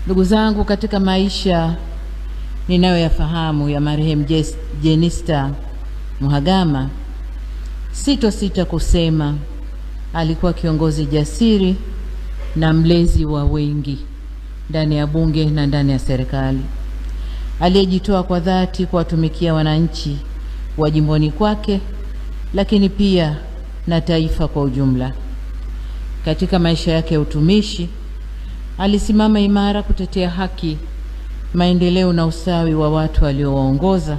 Ndugu zangu, katika maisha ninayoyafahamu ya marehemu Jenista Mhagama, sitosita kusema alikuwa kiongozi jasiri na mlezi wa wengi ndani ya bunge na ndani ya serikali, aliyejitoa kwa dhati kuwatumikia wananchi wa jimboni kwake, lakini pia na taifa kwa ujumla. Katika maisha yake ya utumishi, alisimama imara kutetea haki, maendeleo na ustawi wa watu aliowaongoza.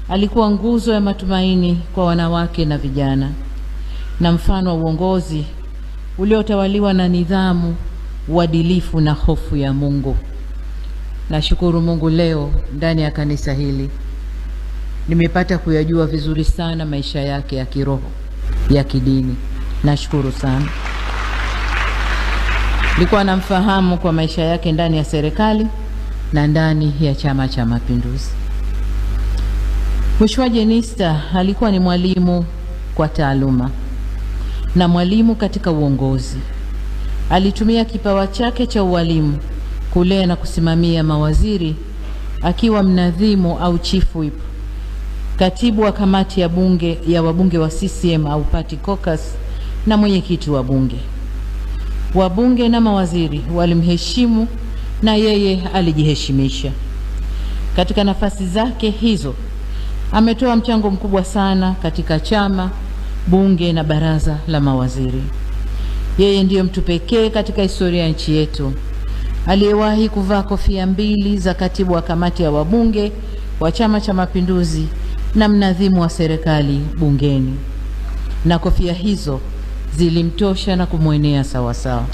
Alikuwa nguzo ya matumaini kwa wanawake na vijana, na mfano wa uongozi uliotawaliwa na nidhamu, uadilifu na hofu ya Mungu. Nashukuru Mungu, leo ndani ya kanisa hili nimepata kuyajua vizuri sana maisha yake ya kiroho, ya kidini. Nashukuru sana. Nilikuwa namfahamu kwa maisha yake ndani ya serikali na ndani ya Chama cha Mapinduzi. Mheshimiwa Jenista alikuwa ni mwalimu kwa taaluma na mwalimu katika uongozi. Alitumia kipawa chake cha ualimu kulea na kusimamia mawaziri, akiwa mnadhimu au chief whip, katibu wa kamati ya wabunge wa CCM au party caucus, na mwenyekiti wa bunge. Wabunge na mawaziri walimheshimu na yeye alijiheshimisha. Katika nafasi zake hizo ametoa mchango mkubwa sana katika chama, bunge na baraza la mawaziri. Yeye ndiyo mtu pekee katika historia ya nchi yetu aliyewahi kuvaa kofia mbili za katibu wa kamati ya wabunge wa Chama cha Mapinduzi na mnadhimu wa serikali bungeni, na kofia hizo zilimtosha na kumwenea sawa sawa.